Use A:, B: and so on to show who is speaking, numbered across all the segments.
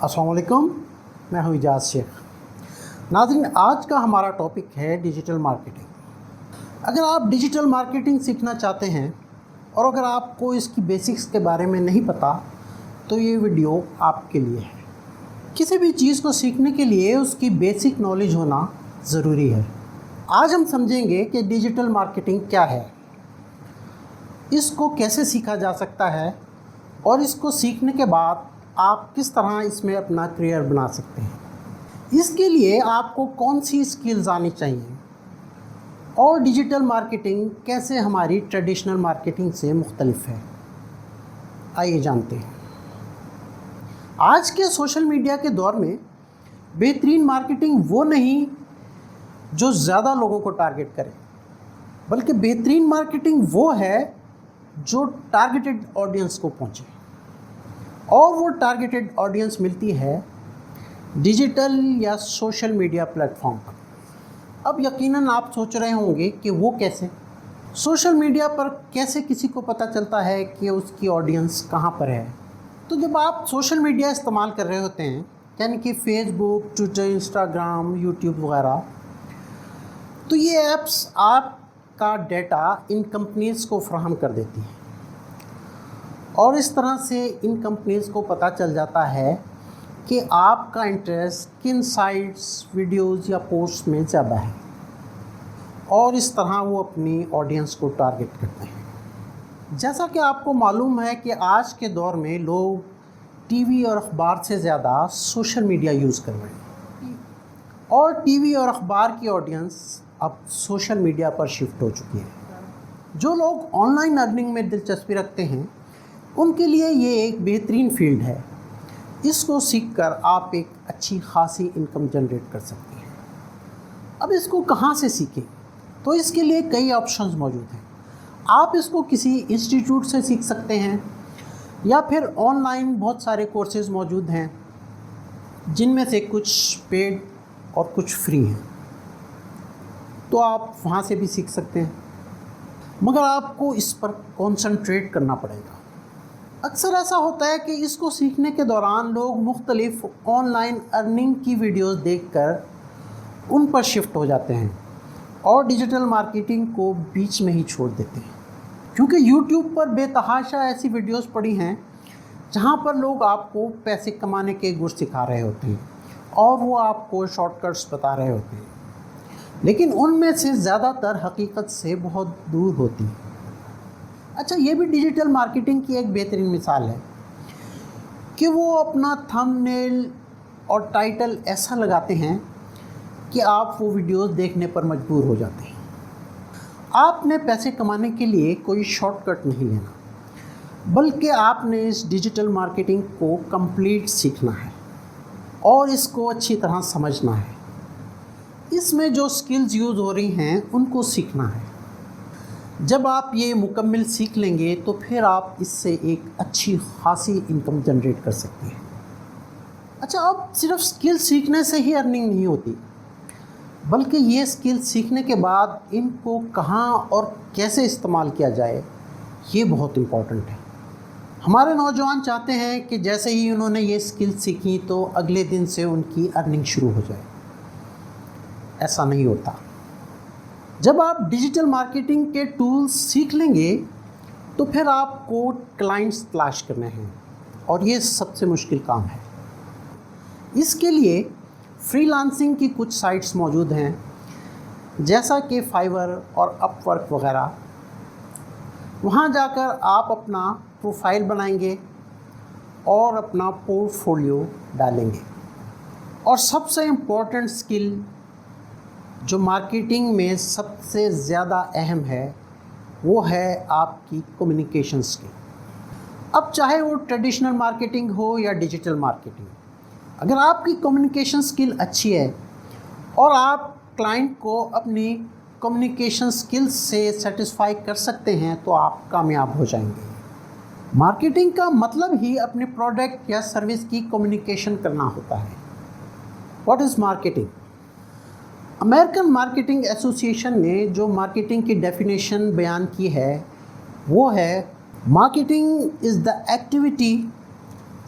A: अस्सलाम वालेकुम, मैं हूं इजाज़ शेख। नाज़रीन, आज का हमारा टॉपिक है डिजिटल मार्केटिंग। अगर आप डिजिटल मार्केटिंग सीखना चाहते हैं और अगर आपको इसकी बेसिक्स के बारे में नहीं पता तो ये वीडियो आपके लिए है। किसी भी चीज़ को सीखने के लिए उसकी बेसिक नॉलेज होना ज़रूरी है। आज हम समझेंगे कि डिजिटल मार्केटिंग क्या है, इसको कैसे सीखा जा सकता है और इसको सीखने के बाद आप किस तरह इसमें अपना करियर बना सकते हैं। इसके लिए आपको कौन सी स्किल्स आनी चाहिए और डिजिटल मार्केटिंग कैसे हमारी ट्रेडिशनल मार्केटिंग से मुख्तलिफ है, आइए जानते हैं। आज के सोशल मीडिया के दौर में बेहतरीन मार्केटिंग वो नहीं जो ज़्यादा लोगों को टारगेट करे, बल्कि बेहतरीन मार्केटिंग वो है जो टारगेटेड ऑडियंस को पहुँचे, और वो टारगेटेड ऑडियंस मिलती है डिजिटल या सोशल मीडिया प्लेटफॉर्म पर। अब यकीनन आप सोच रहे होंगे कि वो कैसे, सोशल मीडिया पर कैसे किसी को पता चलता है कि उसकी ऑडियंस कहाँ पर है। तो जब आप सोशल मीडिया इस्तेमाल कर रहे होते हैं, यानी कि फेसबुक, ट्विटर, इंस्टाग्राम, यूट्यूब वगैरह, तो ये ऐप्स आपका डेटा इन कंपनीज़ को फराहम कर देती हैं और इस तरह से इन कंपनीज़ को पता चल जाता है कि आपका इंटरेस्ट किन साइट्स, वीडियोज़ या पोस्ट में ज़्यादा है, और इस तरह वो अपनी ऑडियंस को टारगेट करते हैं। जैसा कि आपको मालूम है कि आज के दौर में लोग टीवी और अखबार से ज़्यादा सोशल मीडिया यूज़ कर रहे हैं, और टीवी और अखबार की ऑडियंस अब सोशल मीडिया पर शिफ्ट हो चुकी है। जो लोग ऑनलाइन अर्निंग में दिलचस्पी रखते हैं उनके लिए ये एक बेहतरीन फील्ड है। इसको सीखकर आप एक अच्छी खासी इनकम जनरेट कर सकते हैं। अब इसको कहाँ से सीखें, तो इसके लिए कई ऑप्शंस मौजूद हैं। आप इसको किसी इंस्टीट्यूट से सीख सकते हैं या फिर ऑनलाइन बहुत सारे कोर्सेज़ मौजूद हैं, जिनमें से कुछ पेड और कुछ फ्री हैं, तो आप वहाँ से भी सीख सकते हैं, मगर आपको इस पर कॉन्संट्रेट करना पड़ेगा। अक्सर ऐसा होता है कि इसको सीखने के दौरान लोग मुख्तलिफ़ ऑनलाइन अर्निंग की वीडियोस देखकर उन पर शिफ्ट हो जाते हैं और डिजिटल मार्केटिंग को बीच में ही छोड़ देते हैं, क्योंकि यूट्यूब पर बेतहाशा ऐसी वीडियोस पड़ी हैं जहां पर लोग आपको पैसे कमाने के गुर सिखा रहे होते हैं और वो आपको शॉर्टकट्स बता रहे होते हैं, लेकिन उनमें से ज़्यादातर हकीकत से बहुत दूर होती है। अच्छा, ये भी डिजिटल मार्केटिंग की एक बेहतरीन मिसाल है कि वो अपना थंबनेल और टाइटल ऐसा लगाते हैं कि आप वो वीडियोस देखने पर मजबूर हो जाते हैं। आपने पैसे कमाने के लिए कोई शॉर्टकट नहीं लेना, बल्कि आपने इस डिजिटल मार्केटिंग को कंप्लीट सीखना है और इसको अच्छी तरह समझना है। इसमें जो स्किल्स यूज़ हो रही हैं उनको सीखना है। जब आप ये मुकम्मल सीख लेंगे तो फिर आप इससे एक अच्छी खासी इनकम जनरेट कर सकते हैं। अच्छा, अब सिर्फ स्किल सीखने से ही अर्निंग नहीं होती, बल्कि ये स्किल सीखने के बाद इनको कहाँ और कैसे इस्तेमाल किया जाए, ये बहुत इम्पॉर्टेंट है। हमारे नौजवान चाहते हैं कि जैसे ही उन्होंने ये स्किल सीखी तो अगले दिन से उनकी अर्निंग शुरू हो जाए। ऐसा नहीं होता। जब आप डिजिटल मार्केटिंग के टूल्स सीख लेंगे तो फिर आपको क्लाइंट्स तलाश करने हैं, और ये सबसे मुश्किल काम है। इसके लिए फ्रीलांसिंग की कुछ साइट्स मौजूद हैं, जैसा कि फाइवर और अपवर्क वगैरह। वहाँ जाकर आप अपना प्रोफाइल बनाएंगे और अपना पोर्टफोलियो डालेंगे, और सबसे इम्पोर्टेंट स्किल जो मार्केटिंग में सबसे ज़्यादा अहम है वो है आपकी कम्युनिकेशन स्किल। अब चाहे वो ट्रेडिशनल मार्केटिंग हो या डिजिटल मार्केटिंग, अगर आपकी कम्युनिकेशन स्किल अच्छी है और आप क्लाइंट को अपनी कम्युनिकेशन स्किल्स से सेटिस्फाई कर सकते हैं तो आप कामयाब हो जाएंगे। मार्केटिंग का मतलब ही अपने प्रोडक्ट या सर्विस की कम्युनिकेशन करना होता है। What is marketing? American marketing association ने जो मार्केटिंग की डेफिनेशन बयान की है वो है, marketing is the activity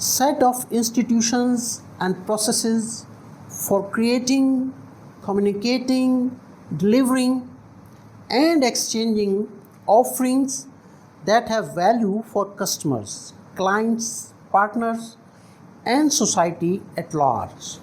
A: set of institutions and processes for creating, communicating, delivering, and exchanging offerings that have value for customers, clients, partners, and society at large.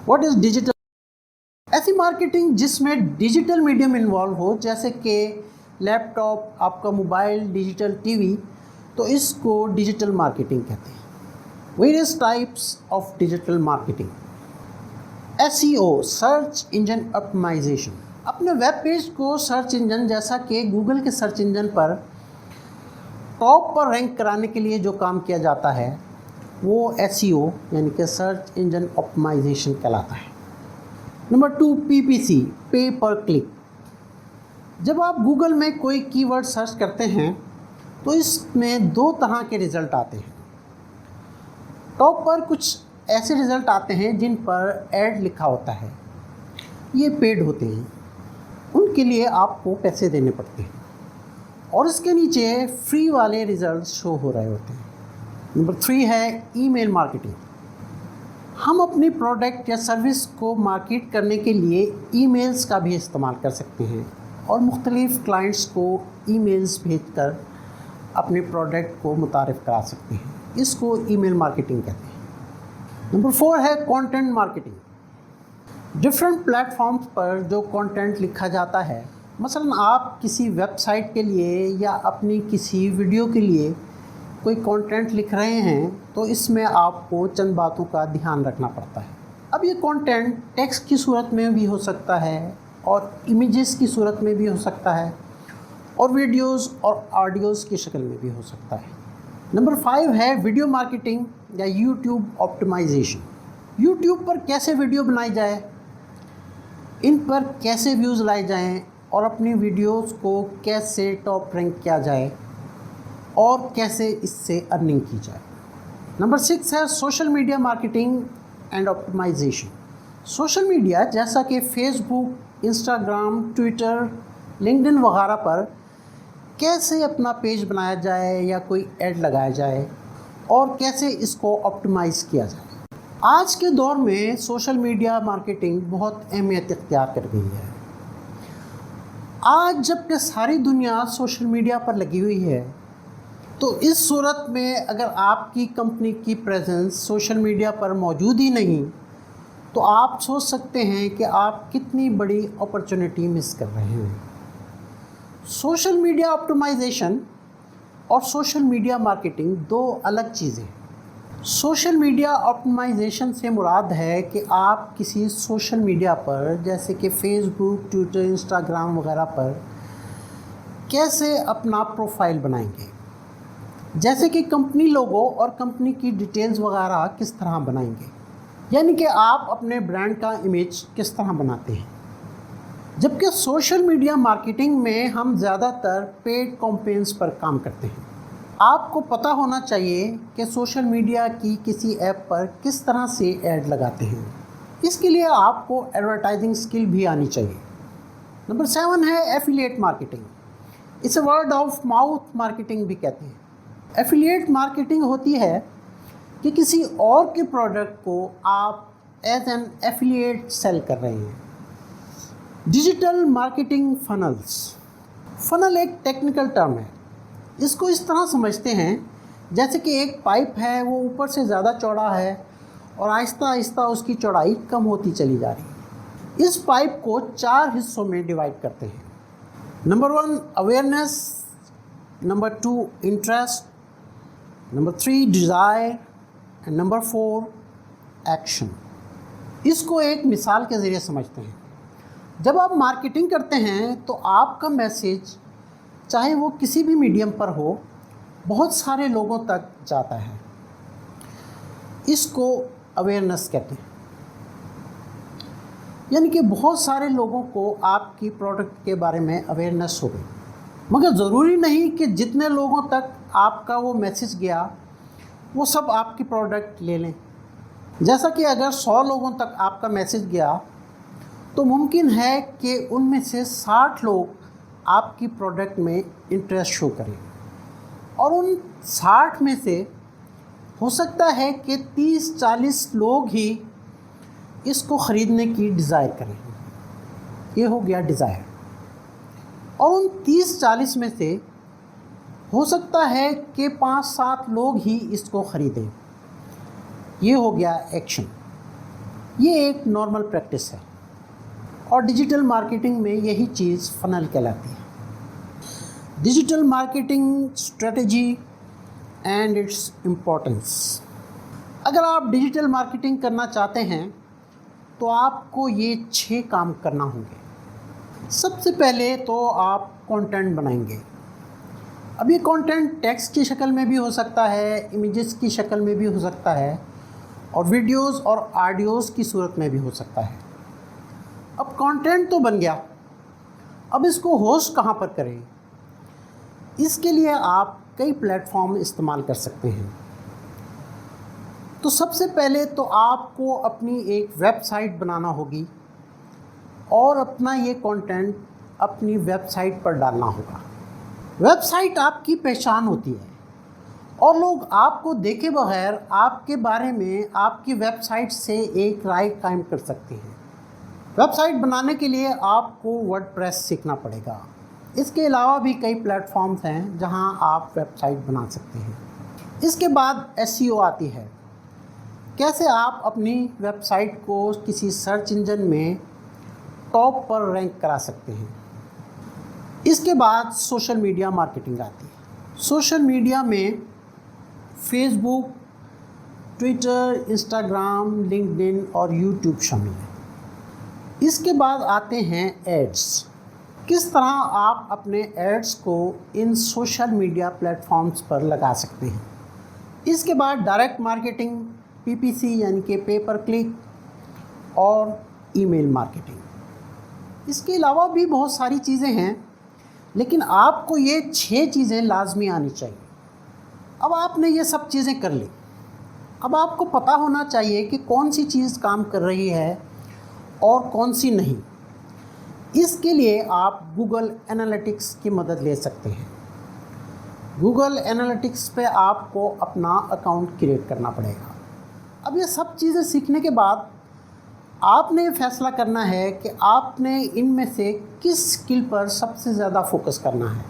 A: What is digital? ऐसी marketing जिसमें digital medium involve हो, जैसे कि laptop, आपका mobile, digital TV, तो इसको digital marketing कहते हैं। Various types of digital marketing. SEO, search engine optimisation, अपने वेब पेज को सर्च इंजन जैसा कि गूगल के सर्च इंजन पर टॉप पर रैंक कराने के लिए जो काम किया जाता है वो SEO यानी कि सर्च इंजन ऑप्टिमाइजेशन कहलाता है। नंबर 2, PPC, पे पर क्लिक। जब आप गूगल में कोई कीवर्ड सर्च करते हैं तो इसमें 2 तरह के रिज़ल्ट आते हैं। टॉप पर कुछ ऐसे रिज़ल्ट आते हैं जिन पर ऐड लिखा होता है, ये पेड होते हैं, उनके लिए आपको पैसे देने पड़ते हैं। और इसके नीचे फ्री वाले रिज़ल्ट शो हो रहे होते हैं। नंबर 3 है ईमेल मार्केटिंग। हम अपनी प्रोडक्ट या सर्विस को मार्केट करने के लिए ईमेल्स का भी इस्तेमाल कर सकते हैं और मुख्तलिफ़ क्लाइंट्स को ईमेल्स भेजकर अपने प्रोडक्ट को मुतारिफ़ करा सकते हैं, इसको ईमेल मार्केटिंग कहते हैं। नंबर 4 है कंटेंट मार्केटिंग। डिफरेंट प्लेटफॉर्म्स पर जो कंटेंट लिखा जाता है, मसलन आप किसी वेबसाइट के लिए या अपनी किसी वीडियो के लिए कोई कंटेंट लिख रहे हैं तो इसमें आपको चंद बातों का ध्यान रखना पड़ता है। अब ये कंटेंट टेक्स्ट की सूरत में भी हो सकता है और इमेजेस की सूरत में भी हो सकता है और वीडियोस और ऑडियोज़ की शक्ल में भी हो सकता है। नंबर 5 है वीडियो मार्केटिंग या यूट्यूब ऑप्टिमाइजेशन। यूट्यूब पर कैसे वीडियो बनाई जाए, इन पर कैसे व्यूज़ लाए जाएं और अपनी वीडियोस को कैसे टॉप रैंक किया जाए और कैसे इससे अर्निंग की जाए। नंबर 6 है social media marketing and optimisation. Social media जैसा कि फेसबुक, इंस्टाग्राम, ट्विटर, लिंक्डइन वगैरह पर कैसे अपना पेज बनाया जाए या कोई ऐड लगाया जाए और कैसे इसको ऑप्टिमाइज़ किया जाए। आज के दौर में सोशल मीडिया मार्केटिंग बहुत अहमियत इख्तियार कर गई है। आज जबकि सारी दुनिया सोशल मीडिया पर लगी हुई है, तो इस सूरत में अगर आपकी कंपनी की प्रेजेंस सोशल मीडिया पर मौजूद ही नहीं तो आप सोच सकते हैं कि आप कितनी बड़ी अपॉर्चुनिटी मिस कर रहे हैं। सोशल मीडिया ऑप्टिमाइजेशन और सोशल मीडिया मार्केटिंग 2 अलग चीज़ें हैं। सोशल मीडिया ऑप्टिमाइजेशन से मुराद है कि आप किसी सोशल मीडिया पर जैसे कि फेसबुक, ट्विटर, इंस्टाग्राम वगैरह पर कैसे अपना प्रोफाइल बनाएंगे, जैसे कि कंपनी लोगो और कंपनी की डिटेल्स वगैरह किस तरह बनाएंगे, यानी कि आप अपने ब्रांड का इमेज किस तरह बनाते हैं। जबकि सोशल मीडिया मार्केटिंग में हम ज़्यादातर पेड कैंपेन्स पर काम करते हैं। आपको पता होना चाहिए कि सोशल मीडिया की किसी ऐप पर किस तरह से ऐड लगाते हैं। इसके लिए आपको एडवर्टाइजिंग स्किल भी आनी चाहिए। नंबर 7 है एफिलिएट मार्केटिंग। इसे वर्ड ऑफ माउथ मार्केटिंग भी कहते हैं। एफिलिएट मार्केटिंग होती है कि किसी और के प्रोडक्ट को आप एज एन एफिलिएट सेल कर रहे हैं। Digital marketing funnels. फनल एक टेक्निकल टर्म है। इसको इस तरह समझते हैं जैसे कि एक पाइप है, वो ऊपर से ज़्यादा चौड़ा है और आहिस्ता आहिस्ता उसकी चौड़ाई कम होती चली जा रही है। इस पाइप को 4 हिस्सों में डिवाइड करते हैं। Number 1 awareness, number 2 interest, number 3 desire and number 4 action. इसको एक मिसाल के ज़रिए समझते हैं। जब आप मार्केटिंग करते हैं तो आपका मैसेज चाहे वो किसी भी मीडियम पर हो, बहुत सारे लोगों तक जाता है। इसको अवेयरनेस कहते हैं, यानी कि बहुत सारे लोगों को आपकी प्रोडक्ट के बारे में अवेयरनेस हो गई। मगर ज़रूरी नहीं कि जितने लोगों तक आपका वो मैसेज गया वो सब आपकी प्रोडक्ट ले लें। जैसा कि अगर 100 लोगों तक आपका मैसेज गया तो मुमकिन है कि उनमें से 60 लोग आपकी प्रोडक्ट में इंटरेस्ट शो करें और उन 60 में से ہو سکتا ہے کہ 30-40 لوگ ہی اس کو خریدنے کی ڈیزائر کریں. یہ ہو گیا ڈیزائر. اور ان 30-40 میں سے ہو سکتا ہے کہ 5-7 لوگ ہی اس کو خریدیں. یہ ہو گیا ایکشن. یہ ایک نارمل پریکٹس ہے اور ڈیجیٹل مارکیٹنگ میں یہی چیز فنل کہلاتی ہے. Digital marketing strategy and its importance. اگر آپ ڈیجیٹل مارکیٹنگ کرنا چاہتے ہیں تو آپ کو یہ 6 کام کرنا ہوں گے. سب سے پہلے تو آپ کنٹینٹ بنائیں گے. اب یہ کنٹینٹ ٹیکسٹ کی شکل میں بھی ہو سکتا ہے، امیجز کی شکل میں بھی ہو سکتا ہے، اور ویڈیوز اور آڈیوز کی صورت میں بھی ہو سکتا ہے. اب کنٹینٹ تو بن گیا، اب اس کو ہوسٹ کہاں پر کریں؟ اس کے لیے آپ کئی پلیٹ فارم استعمال کر سکتے ہیں. تو سب سے پہلے تو آپ کو اپنی ایک ویب سائٹ بنانا ہوگی اور اپنا یہ کنٹینٹ اپنی ویب سائٹ پر ڈالنا ہوگا. ویب سائٹ آپ کی پہچان ہوتی ہے اور لوگ آپ کو دیکھے بغیر آپ کے بارے میں آپ کی ویب سائٹ سے ایک رائے قائم کر سکتے ہیں. ویب سائٹ بنانے کے لیے آپ کو ورڈ پریس سیکھنا پڑے گا. اس کے علاوہ بھی کئی پلیٹ فارمز ہیں جہاں آپ ویب سائٹ بنا سکتے ہیں. اس کے بعد SEO آتی ہے. کیسے آپ اپنی ویب سائٹ کو کسی سرچ انجن میں ٹاپ پر رینک کرا سکتے ہیں. اس کے بعد سوشل میڈیا مارکیٹنگ آتی ہے. سوشل میڈیا میں فیس بک، ٹویٹر، انسٹاگرام، لنکڈ ان اور یوٹیوب شامل ہیں. اس کے بعد آتے ہیں ایڈز. کس طرح آپ اپنے ایڈز کو ان سوشل میڈیا پلیٹ فارمز پر لگا سکتے ہیں. اس کے بعد ڈائریکٹ مارکیٹنگ، PPC یعنی کہ پے پر کلک، اور ای میل مارکیٹنگ. اس کے علاوہ بھی بہت ساری چیزیں ہیں لیکن آپ کو یہ 6 چیزیں لازمی آنی چاہیے. اب آپ نے یہ سب چیزیں کر لی. اب آپ کو پتہ ہونا چاہیے کہ کون سی چیز کام کر رہی ہے اور کون سی نہیں. اس کے لیے آپ گوگل انالیٹکس کی مدد لے سکتے ہیں. گوگل انالیٹکس پہ آپ کو اپنا اکاؤنٹ کریٹ کرنا پڑے گا. اب یہ سب چیزیں سیکھنے کے بعد آپ نے فیصلہ کرنا ہے کہ آپ نے ان میں سے کس سکل پر سب سے زیادہ فوکس کرنا ہے.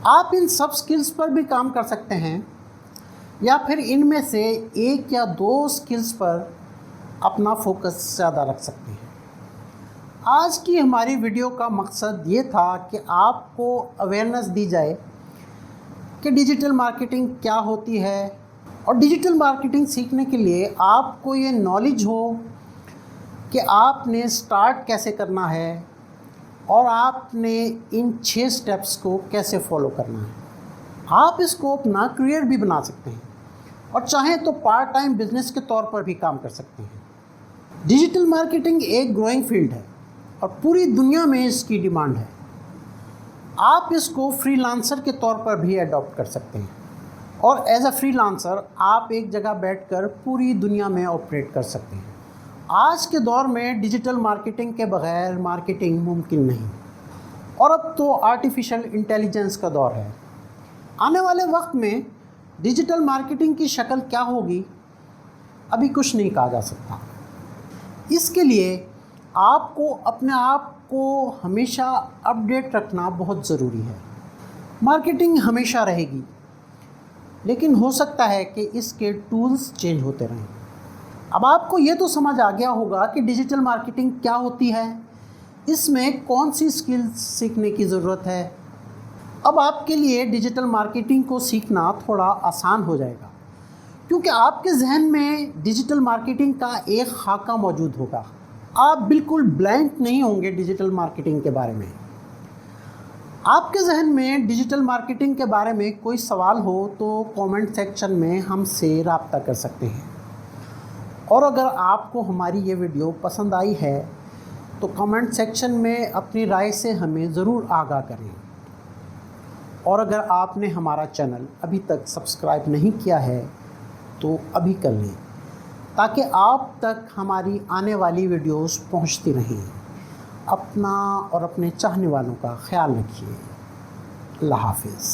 A: آپ ان سب سکلز پر بھی کام کر سکتے ہیں یا پھر ان میں سے 1 یا 2 سکلز پر اپنا فوکس زیادہ رکھ سکتے ہیں. آج کی ہماری ویڈیو کا مقصد یہ تھا کہ آپ کو اویئرنیس دی جائے کہ ڈیجیٹل مارکیٹنگ کیا ہوتی ہے، اور ڈیجیٹل مارکیٹنگ سیکھنے کے لیے آپ کو یہ نالج ہو کہ آپ نے سٹارٹ کیسے کرنا ہے اور آپ نے ان 6 سٹیپس کو کیسے فالو کرنا ہے. آپ اس کو اپنا کریئر بھی بنا سکتے ہیں اور چاہیں تو پارٹ ٹائم بزنس کے طور پر بھی کام کر سکتے ہیں. ڈیجیٹل مارکیٹنگ ایک گروئنگ فیلڈ ہے اور پوری دنیا میں اس کی ڈیمانڈ ہے. آپ اس کو فری لانسر کے طور پر بھی اڈاپٹ کر سکتے ہیں اور ایز اے فری لانسر آپ ایک جگہ بیٹھ کر پوری دنیا میں آپریٹ کر سکتے ہیں. آج کے دور میں ڈیجیٹل مارکیٹنگ کے بغیر مارکیٹنگ ممکن نہیں، اور اب تو آرٹیفیشل انٹیلیجنس کا دور ہے. آنے والے وقت میں ڈیجیٹل مارکیٹنگ کی شکل کیا ہوگی ابھی کچھ نہیں کہا جا سکتا. اس کے لیے آپ کو اپنے آپ کو ہمیشہ اپڈیٹ رکھنا بہت ضروری ہے. مارکیٹنگ ہمیشہ رہے گی لیکن ہو سکتا ہے کہ اس کے ٹولز چینج ہوتے رہیں. اب آپ کو یہ تو سمجھ آ گیا ہوگا کہ ڈیجیٹل مارکیٹنگ کیا ہوتی ہے، اس میں کون سی سکلز سیکھنے کی ضرورت ہے. اب آپ کے لیے ڈیجیٹل مارکیٹنگ کو سیکھنا تھوڑا آسان ہو جائے گا کیونکہ آپ کے ذہن میں ڈیجیٹل مارکیٹنگ کا ایک خاکہ موجود ہوگا. آپ بالکل بلینک نہیں ہوں گے ڈیجیٹل مارکیٹنگ کے بارے میں. آپ کے ذہن میں ڈیجیٹل مارکیٹنگ کے بارے میں کوئی سوال ہو تو کومنٹ سیکشن میں ہم سے رابطہ کر سکتے ہیں. اور اگر آپ کو ہماری یہ ویڈیو پسند آئی ہے تو کمنٹ سیکشن میں اپنی رائے سے ہمیں ضرور آگاہ کریں. اور اگر آپ نے ہمارا چینل ابھی تک سبسکرائب نہیں کیا ہے تو ابھی کر لیں تاکہ آپ تک ہماری آنے والی ویڈیوز پہنچتی رہیں. اپنا اور اپنے چاہنے والوں کا خیال رکھیے. اللہ حافظ.